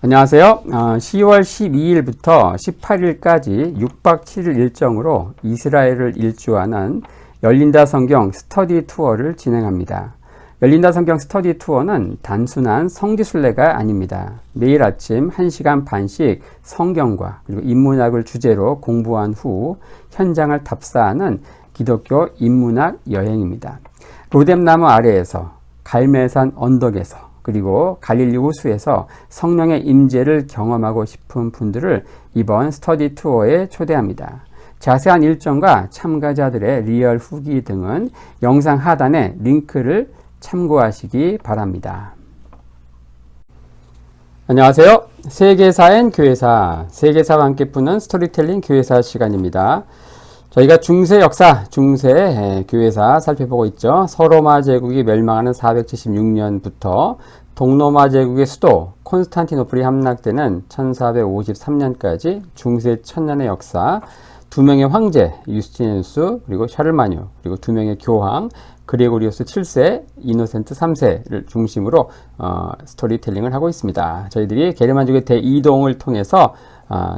안녕하세요. 10월 12일부터 18일까지 6박 7일 일정으로 이스라엘을 일주하는 열린다 성경 스터디 투어를 진행합니다. 열린다 성경 스터디 투어는 단순한 성지순례가 아닙니다. 매일 아침 1시간 반씩 성경과 그리고 인문학을 주제로 공부한 후 현장을 답사하는 기독교 인문학 여행입니다. 로뎀나무 아래에서, 갈멜산 언덕에서, 그리고 갈릴리 호수에서 성령의 임재를 경험하고 싶은 분들을 이번 스터디 투어에 초대합니다. 자세한 일정과 참가자들의 리얼 후기 등은 영상 하단에 링크를 참고하시기 바랍니다. 안녕하세요. 세계사엔 교회사, 세계사와 함께 푸는 스토리텔링 교회사 시간입니다. 저희가 중세 역사, 중세 교회사 살펴보고 있죠. 서로마 제국이 멸망하는 476년부터 동로마 제국의 수도 콘스탄티노플이 함락되는 1453년까지 중세 천년의 역사, 두 명의 황제 유스티니누스 그리고 샤를마뉴, 그리고 두 명의 교황 그레고리우스 7세, 이노센트 3세를 중심으로 스토리텔링을 하고 있습니다. 저희들이 게르만족의 대이동을 통해서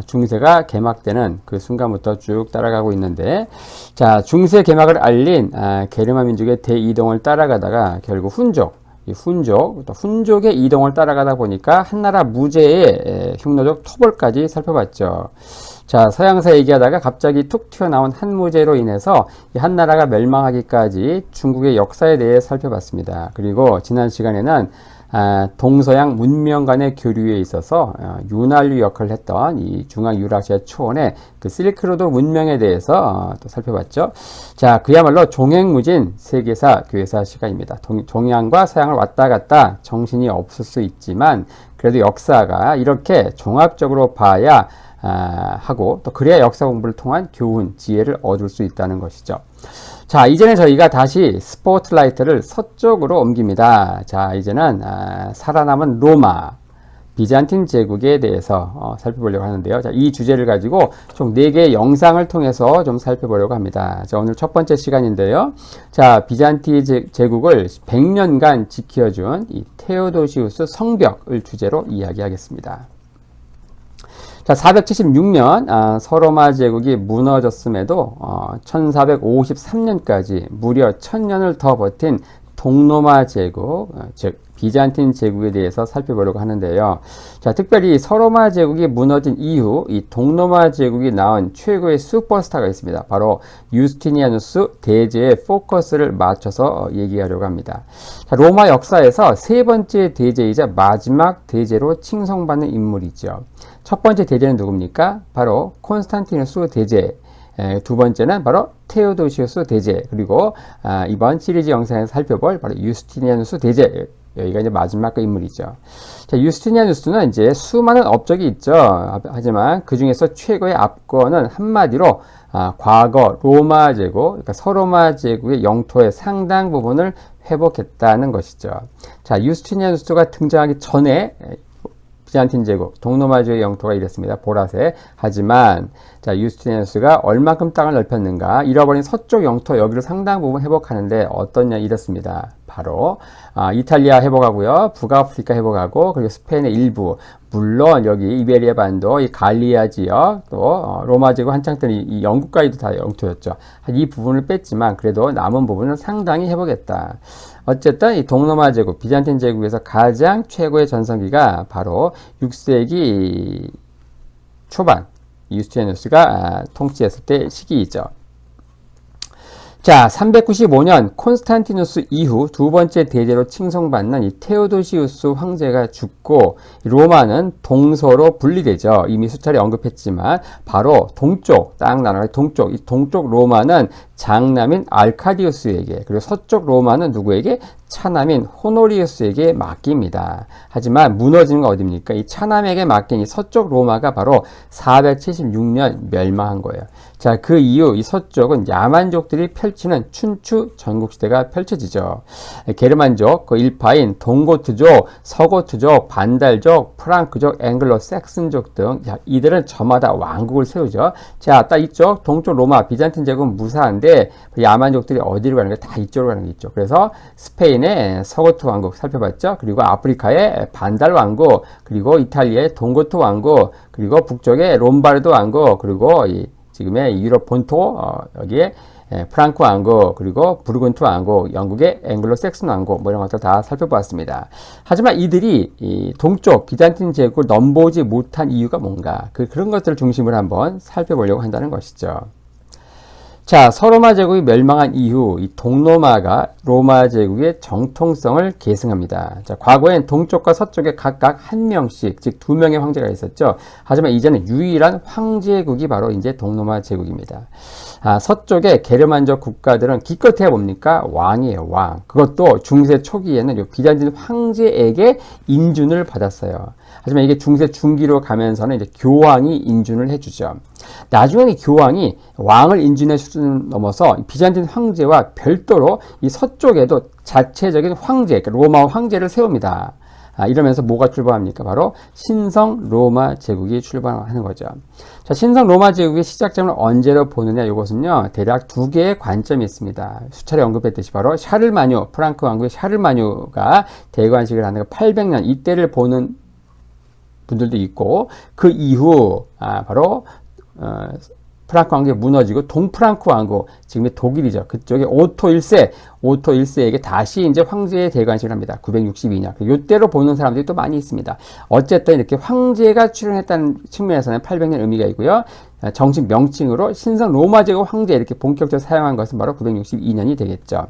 중세가 개막되는 그 순간부터 쭉 따라가고 있는데, 자, 중세 개막을 알린 게르만 민족의 대이동을 따라가다가 결국 훈족의 이동을 따라가다 보니까 한나라 무제의 흉노적 토벌까지 살펴봤죠. 자, 서양사 얘기하다가 갑자기 툭 튀어나온 한무제로 인해서 이 한나라가 멸망하기까지 중국의 역사에 대해 살펴봤습니다. 그리고 지난 시간에는 동서양 문명 간의 교류에 있어서 윤활유 역할을 했던 이 중앙유라시아 초원의 그 실크로드 문명에 대해서 또 살펴봤죠. 자, 그야말로 종횡무진 세계사 교회사 시간입니다. 동양과 서양을 왔다 갔다 정신이 없을 수 있지만 그래도 역사가 이렇게 종합적으로 봐야 하고 또 그래야 역사 공부를 통한 교훈, 지혜를 얻을 수 있다는 것이죠. 자, 이제는 저희가 다시 스포트라이트를 서쪽으로 옮깁니다. 자, 이제는 살아남은 로마, 비잔틴 제국에 대해서 살펴보려고 하는데요. 자, 이 주제를 가지고 총 4개의 영상을 통해서 좀 살펴보려고 합니다. 자, 오늘 첫 번째 시간인데요. 자, 비잔틴 제국을 100년간 지켜준 이 테오도시우스 성벽을 주제로 이야기하겠습니다. 자, 476년 서로마 제국이 무너졌음에도 1453년까지 무려 1000년을 더 버틴 동로마 제국, 즉 비잔틴 제국에 대해서 살펴보려고 하는데요. 자, 특별히 서로마 제국이 무너진 이후 이 동로마 제국이 낳은 최고의 슈퍼스타가 있습니다. 바로 유스티니아누스 대제의 포커스를 맞춰서 얘기하려고 합니다. 자, 로마 역사에서 세 번째 대제이자 마지막 대제로 칭송받는 인물이죠. 첫 번째 대제는 누굽니까? 바로 콘스탄티누스 대제. 두 번째는 바로 테오도시우스 대제. 그리고 이번 시리즈 영상에서 살펴볼 바로 유스티니아누스 대제. 여기가 이제 마지막 그 인물이죠. 자, 유스티니아누스는 이제 수많은 업적이 있죠. 하지만 그 중에서 최고의 압권은 한마디로 과거 로마 제국, 그러니까 서로마 제국의 영토의 상당 부분을 회복했다는 것이죠. 자, 유스티니아누스가 등장하기 전에 비잔틴 제국, 동로마주의 영토가 이랬습니다. 보라색. 하지만 자, 유스티니아누스가 얼만큼 땅을 넓혔는가? 잃어버린 서쪽 영토 여기를 상당 부분 회복하는데 어떠냐 이렇습니다. 바로 이탈리아 회복하고요, 북아프리카 회복하고, 그리고 스페인의 일부, 물론 여기 이베리아 반도, 이 갈리아 지역, 또 로마 제국 한창 때는 이 영국까지도 다 영토였죠. 이 부분을 뺐지만 그래도 남은 부분은 상당히 회복했다. 어쨌든 이 동로마 제국, 비잔틴 제국에서 가장 최고의 전성기가 바로 6세기 초반 유스티니아누스가 통치했을 때 시기이죠. 자, 395년 콘스탄티누스 이후 두 번째 대제로 칭송받는 이 테오도시우스 황제가 죽고 로마는 동서로 분리되죠. 이미 수차례 언급했지만 바로 동쪽, 딱 나라의 동쪽, 이 동쪽 로마는 장남인 알카디우스에게, 그리고 서쪽 로마는 누구에게? 차남인 호노리우스에게 맡깁니다. 하지만 무너지는 건 어디입니까? 이 차남에게 맡긴 이 서쪽 로마가 바로 476년 멸망한 거예요. 자, 그 이후 이 서쪽은 야만족들이 펼치는 춘추 전국시대가 펼쳐지죠. 게르만족, 그 일파인 동고트족, 서고트족, 반달족, 프랑크족, 앵글로 삭슨족 등 이들은 저마다 왕국을 세우죠. 자, 딱 이쪽 동쪽 로마 비잔틴 제국은 무사한데 야만족들이 어디로 가는 게 다 이쪽으로 가는 게 있죠. 그래서 스페인의 서고트 왕국 살펴봤죠. 그리고 아프리카의 반달 왕국, 그리고 이탈리아의 동고트 왕국, 그리고 북쪽의 롬바르드 왕국, 그리고 지금의 유럽 본토 여기에 프랑크 왕국, 그리고 부르근트 왕국, 영국의 앵글로 삭슨 왕국 뭐 이런 것들 다 살펴보았습니다. 하지만 이들이 이 동쪽 비잔틴 제국을 넘보지 못한 이유가 뭔가 그런 것들을 중심으로 한번 살펴보려고 한다는 것이죠. 자, 서로마 제국이 멸망한 이후 이 동로마가 로마 제국의 정통성을 계승합니다. 자, 과거엔 동쪽과 서쪽에 각각 한 명씩, 즉 두 명의 황제가 있었죠. 하지만 이제는 유일한 황제국이 바로 이제 동로마 제국입니다. 서쪽의 게르만족 국가들은 기껏해야 뭡니까? 왕이에요, 왕. 그것도 중세 초기에는 요 비잔틴 황제에게 인준을 받았어요. 하지만 이게 중세 중기로 가면서는 이제 교황이 인준을 해주죠. 나중에는 교황이 왕을 인준의 수준을 넘어서 비잔틴 황제와 별도로 이 서쪽에도 자체적인 황제, 그러니까 로마 황제를 세웁니다. 이러면서 뭐가 출범합니까? 바로 신성 로마 제국이 출범하는 거죠. 자, 신성 로마 제국의 시작점을 언제로 보느냐? 이것은요, 대략 두 개의 관점이 있습니다. 수차례 언급했듯이 바로 샤를마뉴, 프랑크 왕국의 샤를마뉴가 대관식을 하는 800년 이때를 보는 분들도 있고, 그 이후 바로 프랑크 왕국이 무너지고 동프랑크 왕국, 지금의 독일이죠. 그쪽에 오토 1세에게 다시 이제 황제의 대관식을 합니다. 962년. 이때로 보는 사람들이 또 많이 있습니다. 어쨌든 이렇게 황제가 출현했다는 측면에서는 800년 의미가 있고요. 정식 명칭으로 신성 로마 제국 황제 이렇게 본격적으로 사용한 것은 바로 962년이 되겠죠.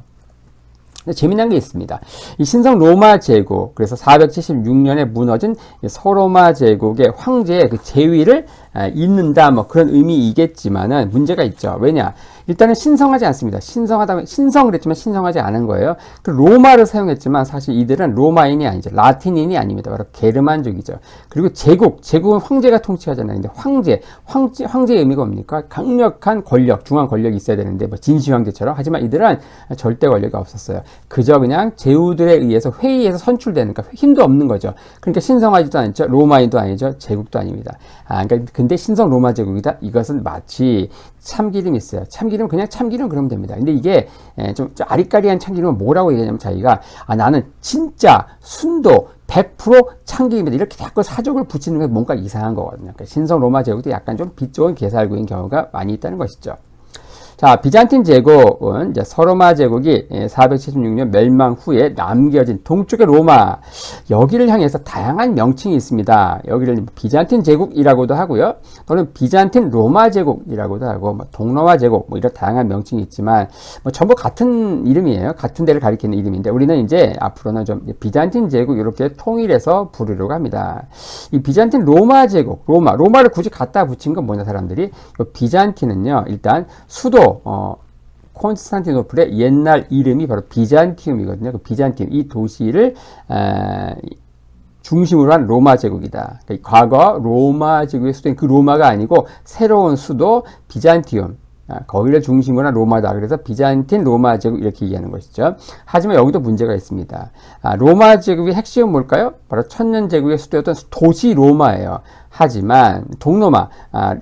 재미난 게 있습니다. 이 신성 로마 제국, 그래서 476년에 무너진 서로마 제국의 황제의 그 재위를 잇는다, 뭐 그런 의미이겠지만은 문제가 있죠. 왜냐? 일단은 신성하지 않습니다. 신성을 했지만 신성하지 않은 거예요. 그 로마를 사용했지만 사실 이들은 로마인이 아니죠. 라틴인이 아닙니다. 바로 게르만족이죠. 그리고 제국은 황제가 통치하잖아요. 근데 황제의 의미가 뭡니까? 강력한 권력, 중앙 권력이 있어야 되는데, 뭐 진시 황제처럼. 하지만 이들은 절대 권력이 없었어요. 그저 그냥 제후들에 의해서 회의에서 선출되는, 그러니까 힘도 없는 거죠. 그러니까 신성하지도 않죠. 로마인도 아니죠. 제국도 아닙니다. 그러니까 근데 신성 로마 제국이다. 이것은 마치 참기름이 있어요. 참기름 그냥 참기름 그러면 됩니다. 근데 이게 좀 아리까리한 참기름은 뭐라고 얘기하냐면 자기가 나는 진짜 순도 100% 참기름이다. 이렇게 자꾸 사족을 붙이는 게 뭔가 이상한 거거든요. 그러니까 신성 로마 제국도 약간 좀 비좁은 개살구인 경우가 많이 있다는 것이죠. 자, 비잔틴 제국은 이제 서로마 제국이 476년 멸망 후에 남겨진 동쪽의 로마, 여기를 향해서 다양한 명칭이 있습니다. 여기를 비잔틴 제국이라고도 하고요, 또는 비잔틴 로마 제국이라고도 하고, 뭐 동로마 제국, 뭐 이런 다양한 명칭이 있지만, 뭐 전부 같은 이름이에요. 같은 데를 가리키는 이름인데, 우리는 이제 앞으로는 좀 비잔틴 제국 이렇게 통일해서 부르려고 합니다. 이 비잔틴 로마 제국, 로마를 굳이 갖다 붙인 건 뭐냐, 사람들이? 비잔틴은요, 일단 수도 콘스탄티노플의 옛날 이름이 바로 비잔티움이거든요. 그 비잔티움, 이 도시를 중심으로 한 로마 제국이다. 그러니까 과거 로마 제국의 수도인 그 로마가 아니고 새로운 수도 비잔티움, 거기를 중심으로 한 로마다. 그래서 비잔틴 로마 제국 이렇게 얘기하는 것이죠. 하지만 여기도 문제가 있습니다. 로마 제국의 핵심은 뭘까요? 바로 천년 제국의 수도였던 도시 로마예요. 하지만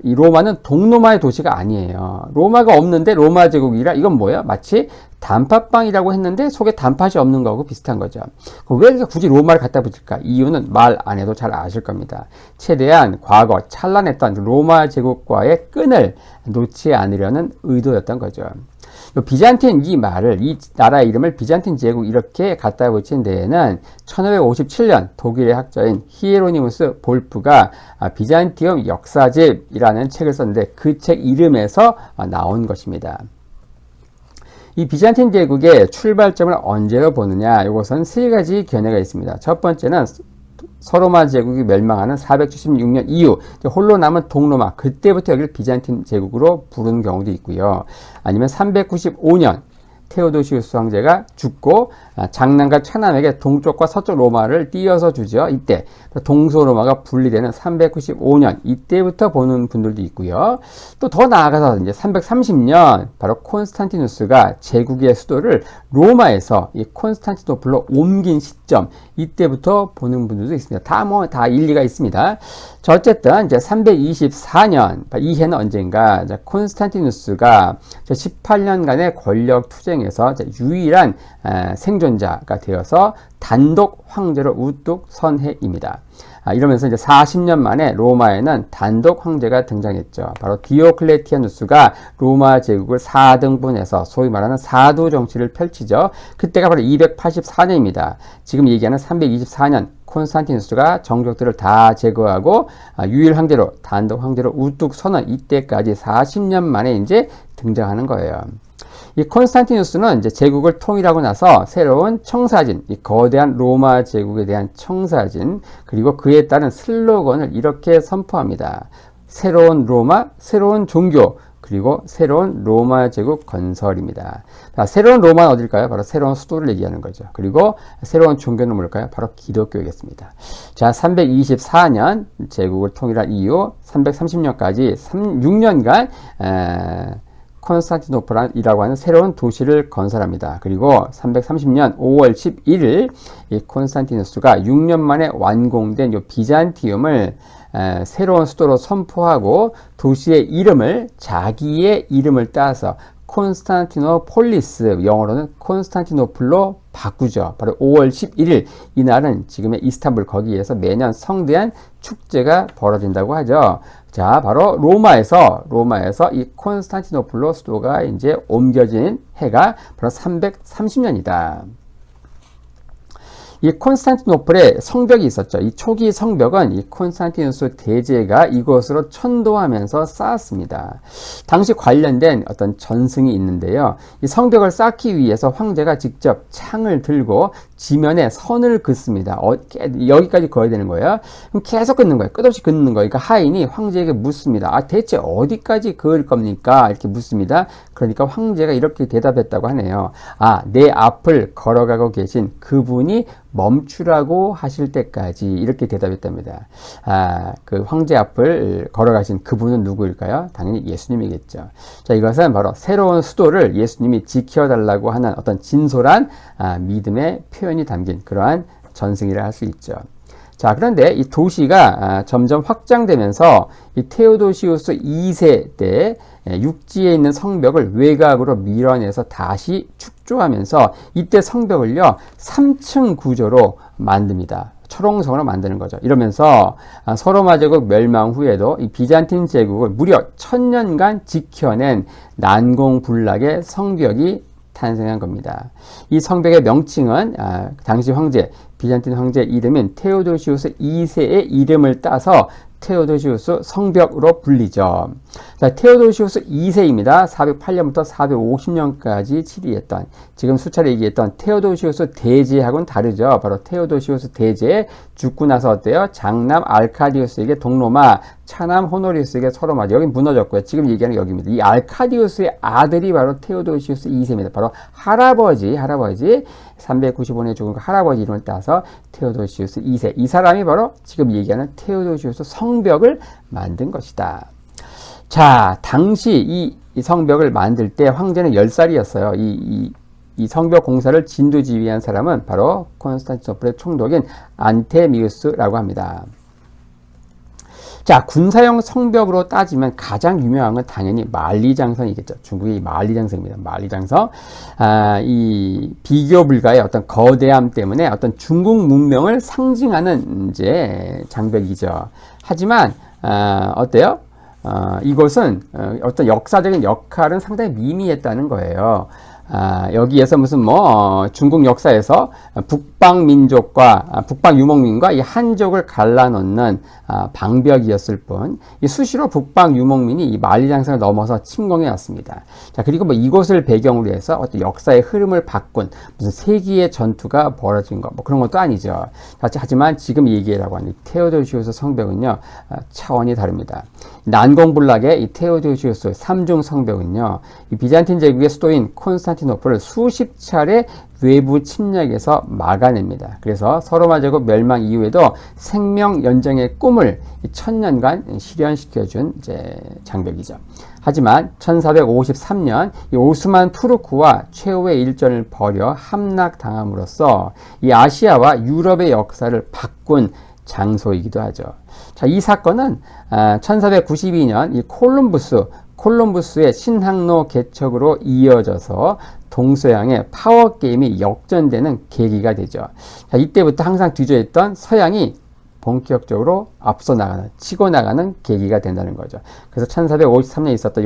이 로마는 동로마의 도시가 아니에요. 로마가 없는데 로마 제국이라, 이건 뭐예요? 마치 단팥빵이라고 했는데 속에 단팥이 없는 거하고 비슷한 거죠. 왜 굳이 로마를 갖다 붙일까? 이유는 말 안 해도 잘 아실 겁니다. 최대한 과거 찬란했던 로마 제국과의 끈을 놓지 않으려는 의도였던 거죠. 비잔틴, 이 나라의 이름을 비잔틴 제국 이렇게 갖다 붙인 데에는 1557년 독일의 학자인 히에로니무스 볼프가 비잔티움 역사집이라는 책을 썼는데 그 책 이름에서 나온 것입니다. 이 비잔틴 제국의 출발점을 언제로 보느냐? 이것은 세 가지 견해가 있습니다. 첫 번째는 서로마 제국이 멸망하는 476년 이후 홀로 남은 동로마, 그때부터 여기를 비잔틴 제국으로 부르는 경우도 있고요. 아니면 395년 테오도시우스 황제가 죽고 장남과 차남에게 동쪽과 서쪽 로마를 띄어서 주죠. 이때 동서로마가 분리되는 395년 이때부터 보는 분들도 있고요. 또 더 나아가서 이제 330년 바로 콘스탄티누스가 제국의 수도를 로마에서 이 콘스탄티노플로 옮긴 시점 이때부터 보는 분들도 있습니다. 다 일리가 있습니다. 자, 어쨌든 이제 324년 이 해는 언젠가 콘스탄티누스가 18년간의 권력 투쟁에서 유일한 생존자가 되어서 단독 황제로 우뚝 선 해입니다. 이러면서 이제 40년 만에 로마에는 단독 황제가 등장했죠. 바로 디오클레티아누스가 로마 제국을 4등분해서 소위 말하는 사도 정치를 펼치죠. 그때가 바로 284년입니다. 지금 얘기하는 324년 콘스탄티누스가 정족들을 다 제거하고 유일 황제로 단독 황제로 우뚝 서는 이때까지 40년 만에 이제 등장하는 거예요. 이 콘스탄티누스는 이제 제국을 통일하고 나서 새로운 청사진, 이 거대한 로마 제국에 대한 청사진, 그리고 그에 따른 슬로건을 이렇게 선포합니다. 새로운 로마, 새로운 종교, 그리고 새로운 로마 제국 건설입니다. 자, 새로운 로마는 어딜까요? 바로 새로운 수도를 얘기하는 거죠. 그리고 새로운 종교는 뭘까요? 바로 기독교이겠습니다. 자, 324년 제국을 통일한 이후 330년까지 6년간 콘스탄티노플이라고 하는 새로운 도시를 건설합니다. 그리고 330년 5월 11일 이 콘스탄티누스가 6년 만에 완공된 이 비잔티움을 새로운 수도로 선포하고 도시의 이름을 자기의 이름을 따서 콘스탄티노폴리스, 영어로는 콘스탄티노플로 바꾸죠. 바로 5월 11일 이날은 지금의 이스탄불 거기에서 매년 성대한 축제가 벌어진다고 하죠. 자, 바로 로마에서 이 콘스탄티노플로 수도가 이제 옮겨진 해가 바로 330년이다. 이 콘스탄티노플에 성벽이 있었죠. 이 초기 성벽은 이 콘스탄티누스 대제가 이곳으로 천도하면서 쌓았습니다. 당시 관련된 어떤 전승이 있는데요. 이 성벽을 쌓기 위해서 황제가 직접 창을 들고 지면에 선을 긋습니다. 여기까지 그어야 되는 거예요. 그럼 계속 긋는 거예요. 끝없이 긋는 거예요. 그러니까 하인이 황제에게 묻습니다. 대체 어디까지 그을 겁니까? 이렇게 묻습니다. 그러니까 황제가 이렇게 대답했다고 하네요. 내 앞을 걸어가고 계신 그분이 멈추라고 하실 때까지, 이렇게 대답했답니다. 그 황제 앞을 걸어가신 그분은 누구일까요? 당연히 예수님이겠죠. 자, 이것은 바로 새로운 수도를 예수님이 지켜달라고 하는 어떤 진솔한 믿음의 표현이 담긴 그러한 전승이라 할 수 있죠. 자, 그런데 이 도시가 점점 확장되면서 이 테오도시우스 2세 때 육지에 있는 성벽을 외곽으로 밀어내서 다시 축조하면서 이때 성벽을요 3층 구조로 만듭니다. 철옹성으로 만드는 거죠. 이러면서 서로마 제국 멸망 후에도 이 비잔틴 제국을 무려 1000년간 지켜낸 난공불락의 성벽이 탄생한 겁니다. 이 성벽의 명칭은 당시 황제, 비잔틴 황제 이름인 테오도시우스 2세의 이름을 따서 테오도시우스 성벽으로 불리죠. 자, 테오도시우스 2세입니다. 408년부터 450년까지 치리했던, 지금 수차례 얘기했던 테오도시우스 대제하고는 다르죠. 바로 테오도시우스 대제 죽고 나서 어때요? 장남 알카디우스에게 동로마, 차남 호노리우스에게 서로마. 여기 무너졌고요. 지금 얘기하는 여기입니다. 이 알카디우스의 아들이 바로 테오도시우스 2세입니다. 바로 할아버지 395년에 죽은 할아버지 이름을 따서 테오도시우스 2세. 이 사람이 바로 지금 얘기하는 테오도시우스 성벽을 만든 것이다. 자, 당시 이 성벽을 만들 때 황제는 10살이었어요. 이 성벽 공사를 진두지휘한 사람은 바로 콘스탄티노플의 총독인 안테미우스라고 합니다. 자, 군사용 성벽으로 따지면 가장 유명한 건 당연히 만리장성이겠죠. 중국의 만리장성입니다. 만리장성. 이 비교 불가의 어떤 거대함 때문에 어떤 중국 문명을 상징하는 이제 장벽이죠. 하지만 어때요? 이것은 어떤 역사적인 역할은 상당히 미미했다는 거예요. 여기에서 무슨 중국 역사에서 북방 민족과 북방 유목민과 이 한족을 갈라놓는 방벽이었을 뿐, 이 수시로 북방 유목민이 이 만리장성을 넘어서 침공해 왔습니다. 자, 그리고 이곳을 배경으로 해서 어떤 역사의 흐름을 바꾼 무슨 세기의 전투가 벌어진 것, 그런 것도 아니죠. 하지만 지금 얘기라고 하는 테오도시우스 성벽은요 차원이 다릅니다. 난공불락의 이 테오도시우스 3중 성벽은요, 이 비잔틴 제국의 수도인 콘스탄티노플을 수십 차례 외부 침략에서 막아냅니다. 그래서 서로마 제국 멸망 이후에도 생명 연장의 꿈을 1000년간 실현시켜준 이제 장벽이죠. 하지만 1453년 이 오스만 투르크와 최후의 일전을 벌여 함락당함으로써 이 아시아와 유럽의 역사를 바꾼 장소이기도 하죠. 자, 이 사건은 1492년 이 콜럼부스의 신항로 개척으로 이어져서 동서양의 파워게임이 역전되는 계기가 되죠. 자, 이때부터 항상 뒤져있던 서양이 본격적으로 앞서 나가는, 치고 나가는 계기가 된다는 거죠. 그래서 1453년에 있었던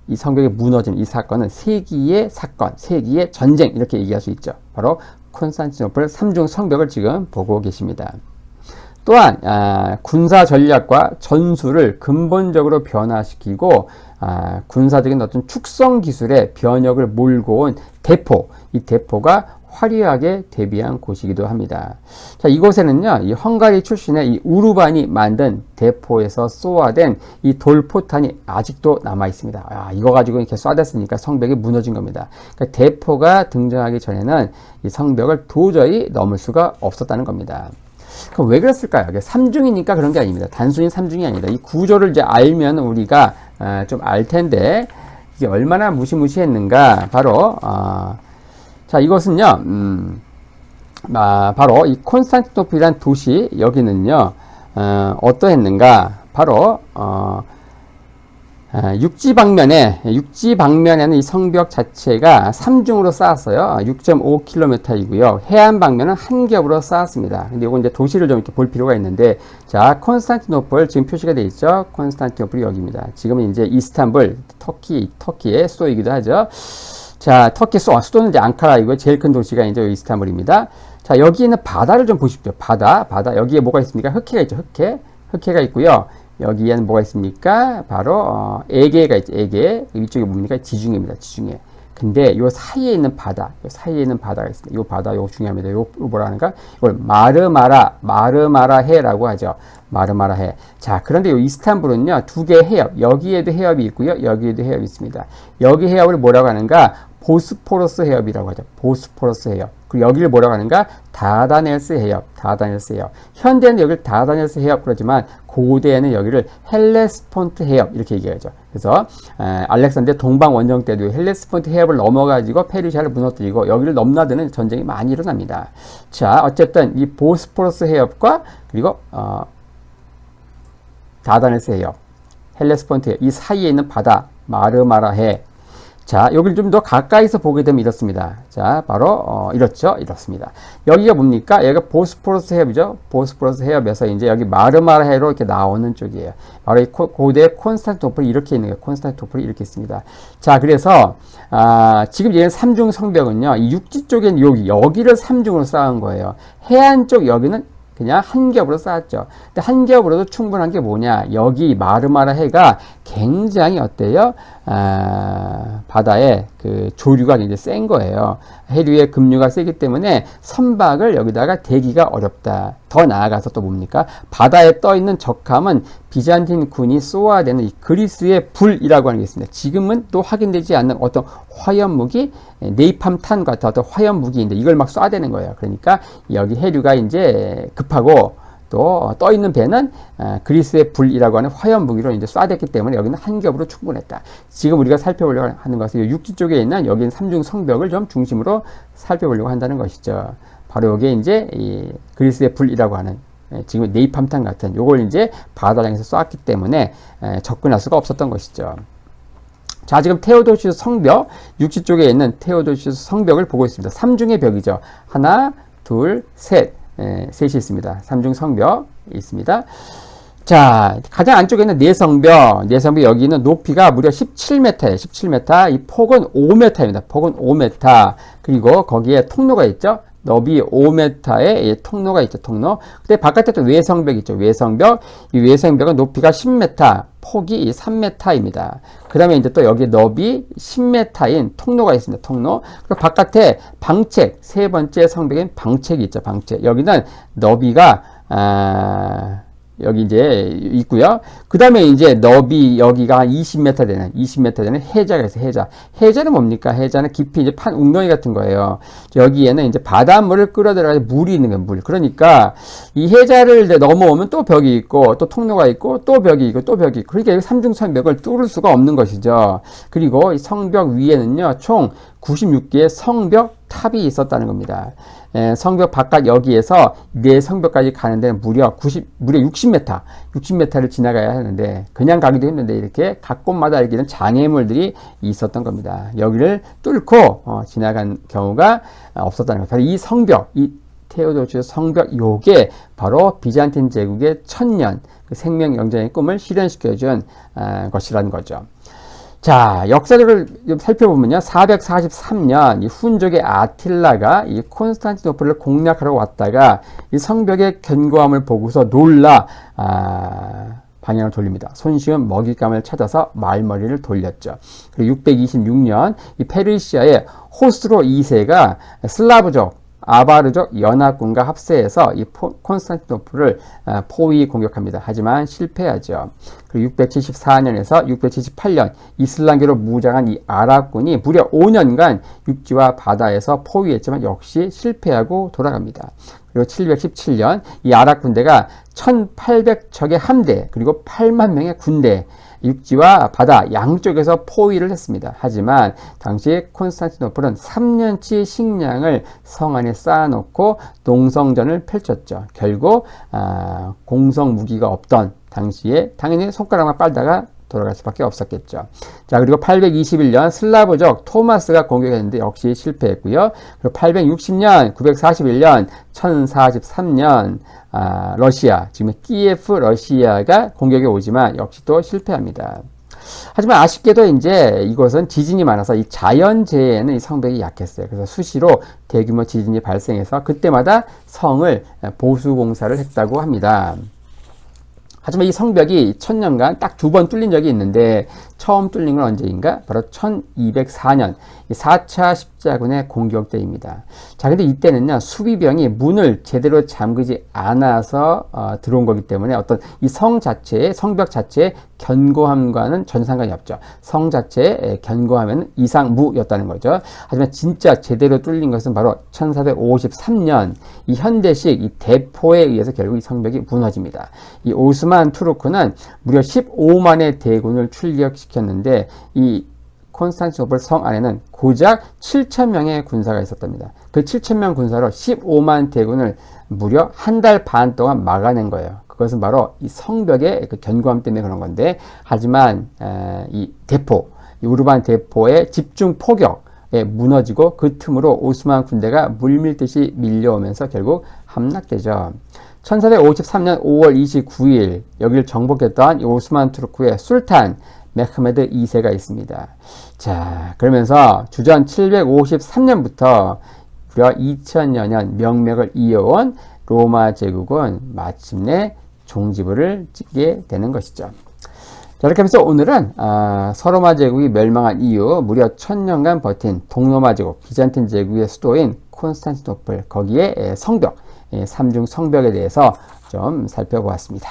이 성벽이 무너진 이 사건은 세기의 사건, 세기의 전쟁 이렇게 얘기할 수 있죠. 바로 콘스탄티노플 3중 성벽을 지금 보고 계십니다. 또한 군사 전략과 전술을 근본적으로 변화시키고 군사적인 어떤 축성 기술의 변혁을 몰고 온 대포, 이 대포가 화려하게 데뷔한 곳이기도 합니다. 자, 이곳에는요, 이 헝가리 출신의 이 우르반이 만든 대포에서 쏘아댄 이 돌포탄이 아직도 남아 있습니다. 이거 가지고 이렇게 쏴댔으니까 성벽이 무너진 겁니다. 그러니까 대포가 등장하기 전에는 이 성벽을 도저히 넘을 수가 없었다는 겁니다. 그럼 왜 그랬을까요? 3중이니까 그런 게 아닙니다. 단순히 3중이 아니다. 이 구조를 이제 알면 우리가 좀 알 텐데, 이게 얼마나 무시무시했는가. 바로, 자, 이것은요, 바로 이 콘스탄티노플이란 도시, 여기는요, 어떠했는가. 바로, 육지 방면에는 이 성벽 자체가 3중으로 쌓았어요. 6.5km이고요. 해안 방면은 한 겹으로 쌓았습니다. 근데 이건 이제 도시를 좀 이렇게 볼 필요가 있는데, 자, 콘스탄티노플 지금 표시가 되어 있죠. 콘스탄티노플이 여기입니다. 지금은 이제 이스탄불, 터키의 수도이기도 하죠. 자, 터키 수도는 이제 앙카라이고 제일 큰 도시가 이제 이스탄불입니다. 자, 여기 있는 바다를 좀 보십시오. 바다. 여기에 뭐가 있습니까? 흑해가 있죠. 흑해가 있고요. 여기에는 뭐가 있습니까? 바로 에게가 있죠. 에게. 이쪽이 뭡니까? 지중해입니다. 지중해. 근데 요 사이에 있는 바다가 있습니다. 요 바다 요거 중요합니다. 요 뭐라 하는가? 이걸 마르마라해라고 하죠. 마르마라해. 자, 그런데 요 이스탄불은요, 두 개의 해협. 여기에도 해협이 있고요. 여기에도 해협이 있습니다. 여기 해협을 뭐라고 하는가? 보스포러스 해협이라고 하죠. 보스포러스 해협. 그리고 여기를 뭐라고 하는가? 다다넬스 해협. 현대는 여기를 다다넬스 해협 그러지만 고대에는 여기를 헬레스폰트 해협 이렇게 얘기하죠. 그래서 알렉산더 동방 원정 때도 헬레스폰트 해협을 넘어가지고 페르시아를 무너뜨리고 여기를 넘나드는 전쟁이 많이 일어납니다. 자, 어쨌든 이 보스포러스 해협과 그리고 다다넬스 해협, 헬레스폰트 해협 이 사이에 있는 바다 마르마라해. 자, 여기를 좀 더 가까이서 보게 되면 이렇습니다. 자, 바로 이렇습니다. 여기가 뭡니까? 여기가 보스포러스 해협이죠. 보스포러스 해협에서 이제 여기 마르마라해로 이렇게 나오는 쪽이에요. 바로 이 고대 콘스탄티노플이 이렇게 있는 거예요. 콘스탄티노플이 이렇게 있습니다. 자, 그래서 지금 얘는 3중 성벽은요, 이 육지 쪽엔 여기를 3중으로 쌓은 거예요. 해안 쪽 여기는 그냥 한 겹으로 쌓았죠. 근데 한 겹으로도 충분한 게 뭐냐? 여기 마르마라 해가 굉장히 어때요? 바다에 그 조류가 굉장히 센 거예요. 해류의 급류가 세기 때문에 선박을 여기다가 대기가 어렵다. 더 나아가서 또 뭡니까? 바다에 떠 있는 적함은 비잔틴 군이 쏘아대는 이 그리스의 불이라고 하는 게 있습니다. 지금은 또 확인되지 않는 어떤 화염 무기, 네이팜탄 같은 어떤 화염 무기인데 이걸 막 쏴대는 거예요. 그러니까 여기 해류가 이제 급하고 또 떠 있는 배는 그리스의 불이라고 하는 화염 무기로 이제 쏴댔기 때문에 여기는 한 겹으로 충분했다. 지금 우리가 살펴보려고 하는 것은 육지 쪽에 있는 여기는 3중 성벽을 좀 중심으로 살펴보려고 한다는 것이죠. 바로 여기에 이제 이 그리스의 불이라고 하는 지금 네이팜탄 같은 요걸 이제 바다장에서 쏘았기 때문에 접근할 수가 없었던 것이죠. 자, 지금 테오도시우스 성벽, 육지 쪽에 있는 테오도시우스 성벽을 보고 있습니다. 3중의 벽이죠. 하나, 둘, 셋. 셋이 있습니다. 3중 성벽 있습니다. 자, 가장 안쪽에 있는 내성벽 여기는 높이가 무려 17m예요. 17m. 이 폭은 5m입니다. 폭은 5m. 그리고 거기에 통로가 있죠. 너비 5m의 통로가 있죠. 통로. 근데 바깥에 또 외성벽 있죠. 외성벽. 이 외성벽은 높이가 10m, 폭이 3m입니다. 그 다음에 이제 또 여기 너비 10m인 통로가 있습니다. 통로. 그리고 바깥에 방책, 세 번째 성벽인 방책이 있죠. 방책. 여기는 너비가 여기 이제 있고요. 그 다음에 이제 너비 여기가 한 20m 되는 해자가 있어요. 해자. 해자는 뭡니까? 해자는 깊이 이제 웅덩이 같은 거예요. 여기에는 이제 바닷물을 끌어들여서 물이 있는 거예요. 물. 그러니까 이 해자를 이제 넘어오면 또 벽이 있고 또 통로가 있고 또 벽이 있고 또 벽이 있고 그러니까 삼중성벽을 뚫을 수가 없는 것이죠. 그리고 이 성벽 위에는요 총 96개의 성벽 탑이 있었다는 겁니다. 성벽 바깥 여기에서 내 성벽까지 가는 데는 무려 60m를 지나가야 하는데 그냥 가기도 힘든데 이렇게 각 곳마다 이렇게 장애물들이 있었던 겁니다. 여기를 뚫고 지나간 경우가 없었다는 거예요. 바로 이 성벽, 이 테오도시우스 성벽 요게 바로 비잔틴 제국의 천년 그 생명 영장의 꿈을 실현시켜준 것이라는 거죠. 자, 역사를 좀 살펴보면요. 443년 이 훈족의 아틸라가 이 콘스탄티노플을 공략하러 왔다가 이 성벽의 견고함을 보고서 놀라 방향을 돌립니다. 손쉬운 먹잇감을 찾아서 말머리를 돌렸죠. 그리고 626년 이 페르시아의 호스로 2세가 슬라브족 아바르족 연합군과 합세해서 이 콘스탄티노플을 포위 공격합니다. 하지만 실패하죠. 그리고 674년에서 678년 이슬람교로 무장한 이 아랍군이 무려 5년간 육지와 바다에서 포위했지만 역시 실패하고 돌아갑니다. 그리고 717년 이 아랍 군대가 1800척의 함대 그리고 8만 명의 군대 육지와 바다 양쪽에서 포위를 했습니다. 하지만 당시 콘스탄티노플은 3년치 식량을 성 안에 쌓아놓고 농성전을 펼쳤죠. 결국 공성 무기가 없던 당시에 당연히 손가락만 빨다가 돌아갈 수밖에 없었겠죠. 자, 그리고 821년 슬라브족 토마스가 공격했는데 역시 실패했고요. 그리고 860년, 941년, 1043년 러시아, 지금 키예프 러시아가 공격에 오지만 역시 또 실패합니다. 하지만 아쉽게도 이제 이곳은 지진이 많아서 이 자연재해에는 이 성벽이 약했어요. 그래서 수시로 대규모 지진이 발생해서 그때마다 성을 보수 공사를 했다고 합니다. 하지만 이 성벽이 1000년간 딱 2번 뚫린 적이 있는데 처음 뚫린 건 언제인가? 바로 1204년 4차 십자군의 공격 때입니다. 자, 근데 이때는요 수비병이 문을 제대로 잠그지 않아서 들어온 거기 때문에 어떤 이 성벽 자체의 견고함과는 전 상관이 없죠. 성 자체의 견고함에는 이상무였다는 거죠. 하지만 진짜 제대로 뚫린 것은 바로 1453년 이 현대식 이 대포에 의해서 결국 이 성벽이 무너집니다. 이 오스만 투르크는 무려 15만의 대군을 출격시켰는데 이 콘스탄티노플 성 안에는 고작 7,000명의 군사가 있었답니다. 그 7,000명 군사로 15만 대군을 무려 한 달 반 동안 막아낸 거예요. 그것은 바로 이 성벽의 그 견고함 때문에 그런 건데, 하지만 이 대포, 이 우르반 대포의 집중 포격에 무너지고 그 틈으로 오스만 군대가 물밀듯이 밀려오면서 결국 함락되죠. 1453년 5월 29일 여기를 정복했던 이 오스만 투르크의 술탄 메흐메드 2세가 있습니다. 자, 그러면서 주전 753년부터 무려 2000여 년 명맥을 이어온 로마 제국은 마침내 종지부를 찍게 되는 것이죠. 자, 이렇게 하면서 오늘은 서로마 제국이 멸망한 이후 무려 1000년간 버틴 동로마 제국, 비잔틴 제국의 수도인 콘스탄티노플, 거기에 성벽, 삼중 성벽에 대해서 좀 살펴보았습니다.